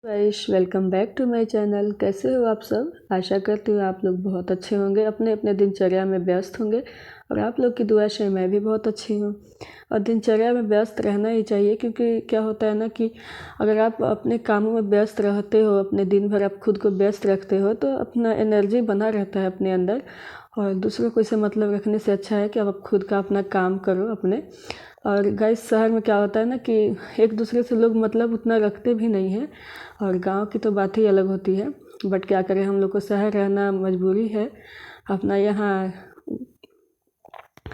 Guys, welcome back to my channel. कैसे हो आप सब? आशा करती हूँ आप लोग बहुत अच्छे होंगे, अपने अपने दिनचर्या में व्यस्त होंगे और आप लोग की दुआ से मैं भी बहुत अच्छी हूँ। और दिनचर्या में व्यस्त रहना ही चाहिए, क्योंकि क्या होता है ना कि अगर आप अपने कामों में व्यस्त रहते हो, अपने दिन भर आप खुद को व्यस्त रखते हो, तो अपना एनर्जी बना रहता है अपने अंदर। और दूसरों को इससे मतलब रखने से अच्छा है कि आप खुद का अपना काम करो अपने। और गाइस, शहर में क्या होता है ना कि एक दूसरे से लोग मतलब उतना रखते भी नहीं हैं, और गांव की तो बात ही अलग होती है। बट क्या करें, हम लोग को शहर रहना मजबूरी है। अपना यहाँ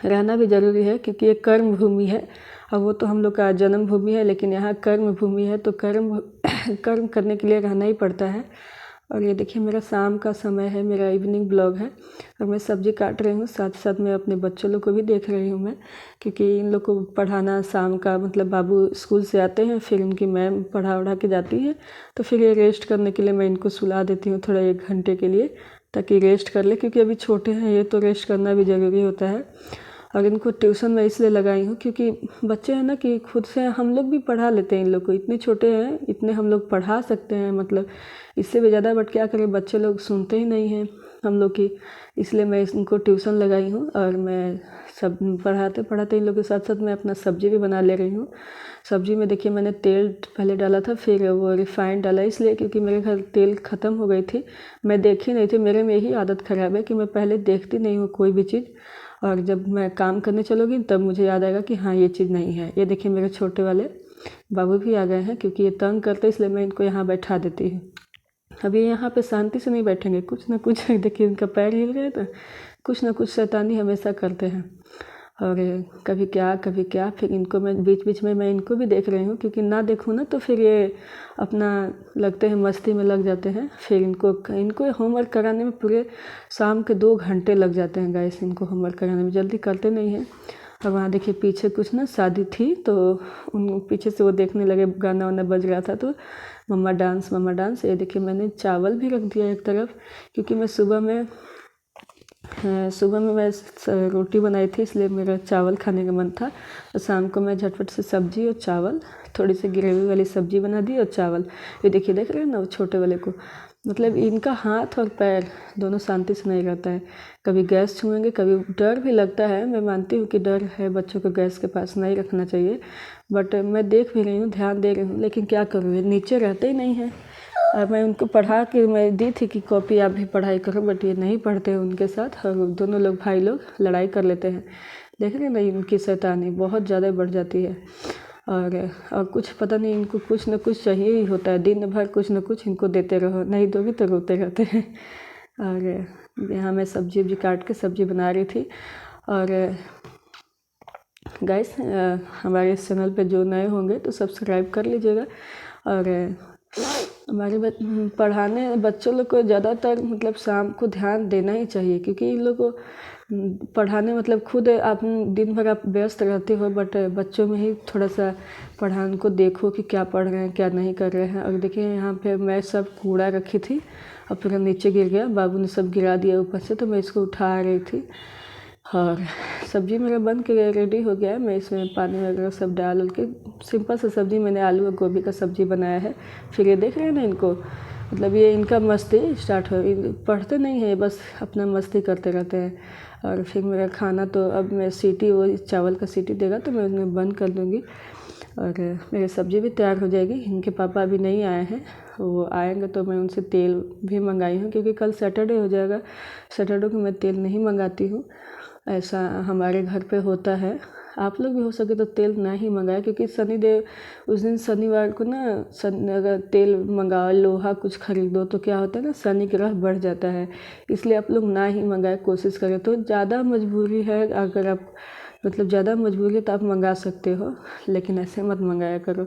रहना भी ज़रूरी है, क्योंकि ये कर्म भूमि है और वो तो हम लोग का जन्म भूमि है, लेकिन यहाँ कर्म भूमि है तो कर्म कर्म करने के लिए रहना ही पड़ता है। और ये देखिए, मेरा शाम का समय है, मेरा इवनिंग ब्लॉग है और मैं सब्ज़ी काट रही हूँ। साथ साथ मैं अपने बच्चों लोग को भी देख रही हूँ मैं, क्योंकि इन लोग को पढ़ाना शाम का, मतलब बाबू स्कूल से आते हैं, फिर उनकी मैम पढ़ा उढ़ा के जाती है, तो फिर ये रेस्ट करने के लिए मैं इनको सुला देती हूँ थोड़ा 1 घंटे के लिए, ताकि रेस्ट कर ले, क्योंकि अभी छोटे हैं ये, तो रेस्ट करना भी ज़रूरी होता है। और इनको ट्यूशन मैं इसलिए लगाई हूँ क्योंकि बच्चे हैं ना कि खुद से हम लोग भी पढ़ा लेते हैं इन लोग को, इतने छोटे हैं, इतने हम लोग पढ़ा सकते हैं, मतलब इससे भी ज़्यादा। बट क्या करें, बच्चे लोग सुनते ही नहीं हैं हम लोग की, इसलिए मैं इनको ट्यूशन लगाई हूँ। और मैं सब पढ़ाते पढ़ाते इन लोग के साथ साथ मैं अपना सब्ज़ी भी बना ले रही हूँ। सब्ज़ी में देखिए, मैंने तेल पहले डाला था, फिर वो रिफाइंड डाला, इसलिए क्योंकि मेरे घर तेल ख़त्म हो गई थी। मैं देखी नहीं थी, मेरे में यही आदत ख़राब है कि मैं पहले देखती नहीं हूँ कोई भी चीज़, और जब मैं काम करने चलूँगी तब मुझे याद आएगा कि हाँ ये चीज़ नहीं है। ये देखिए, मेरे छोटे वाले बाबू भी आ गए हैं, क्योंकि ये तंग करते, इसलिए मैं इनको यहाँ बैठा देती हूँ। अभी यहाँ पे शांति से नहीं बैठेंगे, कुछ ना कुछ देखिए इनका पैर हिल गया, तो कुछ ना कुछ शैतानी हमेशा करते हैं। और कभी क्या, फिर इनको मैं बीच बीच में मैं इनको भी देख रही हूँ, क्योंकि ना देखूँ ना तो फिर ये अपना लगते हैं मस्ती में लग जाते हैं। फिर इनको होमवर्क कराने में पूरे शाम के 2 घंटे लग जाते हैं गाइस, इनको होमवर्क कराने में, जल्दी करते नहीं हैं। और वहाँ देखिए पीछे कुछ ना शादी थी, तो उन पीछे से वो देखने लगे, गाना वाना बज रहा था, तो मम्मा डांस मम्मा डांस। ये देखिए, मैंने चावल भी रख दिया एक तरफ, क्योंकि मैं सुबह में मैं रोटी बनाई थी, इसलिए मेरा चावल खाने का मन था। और शाम को मैं झटपट से सब्ज़ी और चावल, थोड़ी सी ग्रेवी वाली सब्ज़ी बना दी और चावल। ये देखिए, देख रहे हैं ना वो छोटे वाले को, मतलब इनका हाथ और पैर दोनों शांति से नहीं रहता है। कभी गैस छुएंगे, कभी डर भी लगता है, मैं मानती हूँ कि डर है, बच्चों को गैस के पास नहीं रखना चाहिए। बट मैं देख भी रही हूँ, ध्यान दे रही हूँ, लेकिन क्या करूँ, ये नीचे रहते ही नहीं हैं। और मैं उनको पढ़ा के मैं दी थी कि कॉपी आप भी पढ़ाई करो, बट ये नहीं पढ़ते हैं उनके साथ, और दोनों लोग भाई लोग लड़ाई कर लेते हैं। देख रहे हैं ना, इनकी शैतानी बहुत ज़्यादा बढ़ जाती है। और कुछ पता नहीं, इनको कुछ ना कुछ चाहिए ही होता है, दिन भर कुछ ना कुछ इनको देते रहो, नहीं दोगे तो रोते रहते हैं। और यहाँ मैं सब्जी वब्जी काट के सब्जी बना रही थी। और गाइस, हमारे इस चैनल पे जो नए होंगे तो सब्सक्राइब कर लीजिएगा। और हमारे पढ़ाने बच्चों लोग को ज़्यादातर मतलब शाम को ध्यान देना ही चाहिए, क्योंकि इन लोग को पढ़ाने, मतलब खुद आप दिन भर आप व्यस्त रहते हो, बट बच्चों में ही थोड़ा सा पढ़ाने को देखो कि क्या पढ़ रहे हैं क्या नहीं कर रहे हैं। और देखिए, यहाँ पे मैं सब कूड़ा रखी थी और पूरा नीचे गिर गया, बाबू ने सब गिरा दिया ऊपर से, तो मैं इसको उठा रही थी। और सब्ज़ी मेरा बन के रेडी हो गया है। मैं इसमें पानी वगैरह सब डाल के सिंपल सा सब्ज़ी, मैंने आलू और गोभी का सब्ज़ी बनाया है। फिर ये देख रहे हैं ना इनको, मतलब ये इनका मस्ती स्टार्ट हो, पढ़ते नहीं है, बस अपना मस्ती करते रहते हैं। और फिर मेरा खाना तो अब मैं सीटी, वो चावल का सीटी देगा तो मैं उन्हें बंद कर दूँगी, और मेरी सब्ज़ी भी तैयार हो जाएगी। इनके पापा अभी नहीं आए हैं, वो आएंगे तो मैं उनसे तेल भी मंगाई हूँ, क्योंकि कल सैटरडे हो जाएगा। सैटरडे को मैं तेल नहीं मंगाती हूँ, ऐसा हमारे घर पे होता है। आप लोग भी हो सके तो तेल ना ही मंगाए, क्योंकि शनिदेव उस दिन शनिवार को ना, अगर तेल मंगाओ, लोहा कुछ खरीदो, तो क्या होता है ना, शनि ग्रह बढ़ जाता है। इसलिए आप लोग ना ही मंगाए, कोशिश करें। तो ज़्यादा मजबूरी है, अगर आप मतलब ज़्यादा मजबूरी है तो आप मंगा सकते हो, लेकिन ऐसे मत मंगाया करो।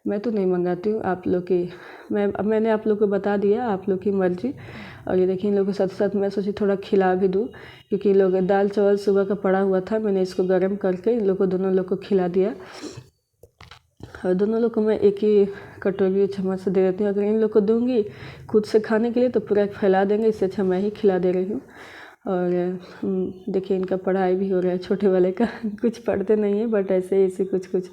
मैं तो नहीं मंगाती हूँ, आप लोग की मैंने आप लोग को बता दिया, आप लोग की मर्ज़ी। और ये देखिए, इन लोगों के साथ साथ मैं सोची थोड़ा खिला भी दूँ, क्योंकि लोग दाल चावल सुबह का पड़ा हुआ था, मैंने इसको गर्म करके इन लोग को, दोनों लोग को खिला दिया। और दोनों लोग को मैं एक ही कटोरी चम्मच से दे देती हूँ। अगर इन लोग को दूँगी खुद से खाने के लिए तो पूरा फैला देंगे, इससे अच्छा मैं ही खिला दे रही हूँ। और देखिए, इनका पढ़ाई भी हो रहा है छोटे वाले का। कुछ पढ़ते नहीं है, बट ऐसे कुछ कुछ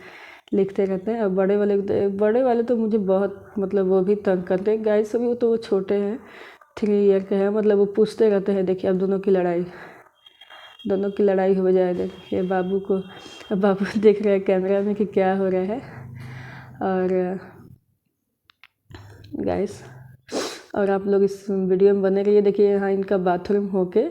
लिखते रहते हैं। और बड़े वाले तो मुझे बहुत मतलब वो भी तंग करते हैं गाइस। अभी वो तो वो छोटे हैं, 3 ईयर के हैं, मतलब वो पूछते रहते हैं। देखिए अब दोनों की लड़ाई हो जाए। देखिए बाबू देख रहे हैं कैमरा में कि क्या हो रहा है। और गाइस और आप लोग इस वीडियो में बने रहिए। देखिए यहाँ इनका बाथरूम होके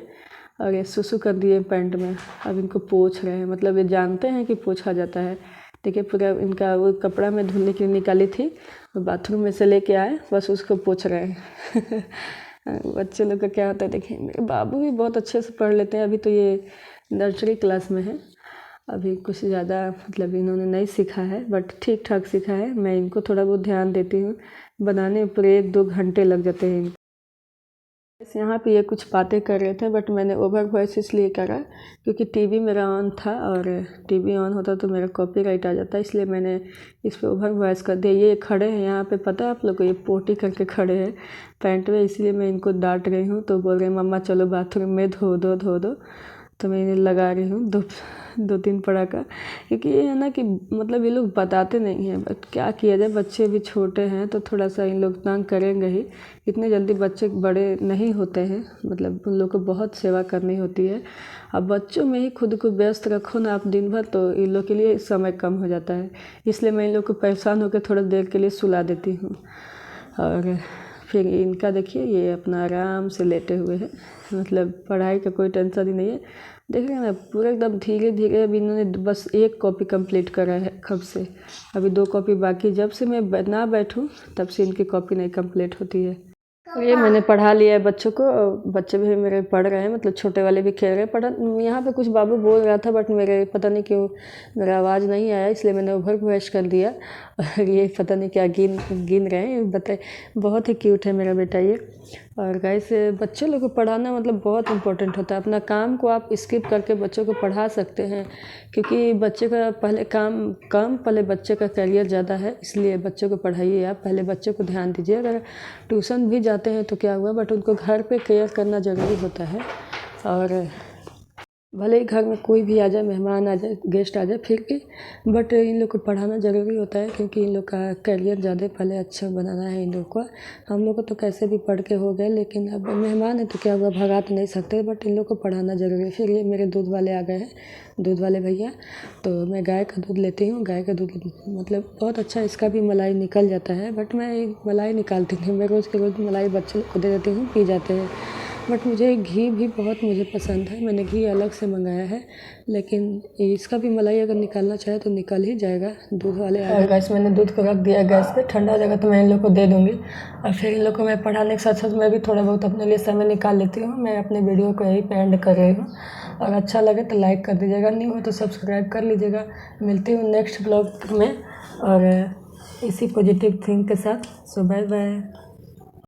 और ये सुसु कर दिए पैंट में। अब इनको पोंछ रहे हैं, मतलब ये जानते हैं कि पोंछा जाता है। देखिए पूरा इनका वो कपड़ा में धुलने के लिए निकाली थी, तो बाथरूम में से लेके आए, बस उसको पोंछ रहे हैं। बच्चे लोग का क्या होता है। देखिए मेरे बाबू भी बहुत अच्छे से पढ़ लेते हैं। अभी तो ये नर्सरी क्लास में है, अभी कुछ ज़्यादा मतलब इन्होंने नहीं सीखा है, बट ठीक ठाक सीखा है। मैं इनको थोड़ा बहुत ध्यान देती हूँ, बनाने में पूरे 1-2 घंटे लग जाते हैं। यहाँ पे ये कुछ बातें कर रहे थे, बट मैंने ओवर वॉइस इसलिए करा क्योंकि टीवी मेरा ऑन था, और टीवी ऑन होता तो मेरा कॉपीराइट आ जाता, इसलिए मैंने इस पर ओवर वॉइस कर दिया। ये खड़े हैं यहाँ पे, पता है आप लोग को, ये पोटी करके खड़े हैं पैंट में, इसलिए मैं इनको डांट रही हूँ। तो बोल रहे हैं मम्मा चलो बाथरूम में धो दो। तो मैं इन्हें लगा रही हूँ 2-3 पड़ाका, क्योंकि ये है ना कि मतलब ये लोग बताते नहीं हैं। बट क्या किया जाए, बच्चे भी छोटे हैं तो थोड़ा सा इन लोग तंग करेंगे ही। इतने जल्दी बच्चे बड़े नहीं होते हैं, मतलब उन लोग को बहुत सेवा करनी होती है। अब बच्चों में ही खुद को व्यस्त रखो ना आप दिन भर, तो इन लोग के लिए समय कम हो जाता है। इसलिए मैं इन लोग को परेशान होकर थोड़ा देर के लिए सुला देती हूँ। और फिर इनका देखिए ये अपना आराम से लेटे हुए हैं, मतलब पढ़ाई का कोई टेंशन ही नहीं है। देख रहे हैं ना पूरा एकदम धीरे धीरे। अभी इन्होंने बस 1 कॉपी कंप्लीट करा है कब से, अभी 2 कॉपी बाकी। जब से मैं ना बैठूं तब से इनकी कॉपी नहीं कंप्लीट होती है। तो ये मैंने पढ़ा लिया है बच्चों को, बच्चे भी मेरे पढ़ रहे हैं, मतलब छोटे वाले भी खेल रहे हैं। पढ़ा यहाँ पे कुछ बाबू बोल रहा था, बट मेरे पता नहीं क्यों मेरा आवाज़ नहीं आया, इसलिए मैंने ओवर वॉइस कर दिया। और ये पता नहीं क्या गिन रहे हैं, बताए। बहुत ही क्यूट है मेरा बेटा ये। और गाइस बच्चे लोग को पढ़ाना मतलब बहुत इम्पोर्टेंट होता है। अपना काम को आप स्किप करके बच्चों को पढ़ा सकते हैं, क्योंकि बच्चे का पहले काम पहले बच्चे का करियर ज़्यादा है, इसलिए बच्चों को पढ़ाइए। आप पहले बच्चों को ध्यान दीजिए। अगर ट्यूशन भी जाते हैं तो क्या हुआ, बट उनको घर पे केयर करना ज़रूरी होता है। और भले ही घर में कोई भी आ जाए, मेहमान आ जाए, गेस्ट आ जाए, फिर भी बट इन लोग को पढ़ाना ज़रूरी होता है, क्योंकि इन लोग का करियर ज़्यादा पहले अच्छा बनाना है इन लोग को। हम लोग को तो कैसे भी पढ़ के हो गए, लेकिन अब मेहमान है तो क्या हुआ, भगा तो नहीं सकते, बट इन लोग को पढ़ाना ज़रूरी है। फिर ये मेरे दूध वाले आ गए हैं, दूध वाले भैया। तो मैं गाय का दूध लेती हूँ। गाय का दूध मतलब बहुत अच्छा, इसका भी मलाई निकल जाता है, बट मैं मलाई निकालती नहीं, मैं रोज़ के रोज़ मलाई बच्चे को दे देती हूँ, पी जाते हैं। बट मुझे घी भी बहुत पसंद है, मैंने घी अलग से मंगाया है, लेकिन इसका भी मलाई अगर निकालना चाहे तो निकल ही जाएगा। दूध वाले आ गए। गैस मैंने दूध को रख दिया गैस पे, ठंडा हो जाएगा तो मैं इन लोग को दे दूँगी। और फिर इन लोग को मैं पढ़ाने के साथ साथ मैं भी थोड़ा बहुत अपने लिए समय निकाल लेती हूँ। मैं अपने वीडियो को यहीं पे एंड कर रही हूँ, और अच्छा लगे तो लाइक कर दीजिएगा, न्यू हो तो सब्सक्राइब कर लीजिएगा। मिलती हूँ नेक्स्ट ब्लॉग में और इसी पॉजिटिव थिंक के साथ। सो बाय बाय।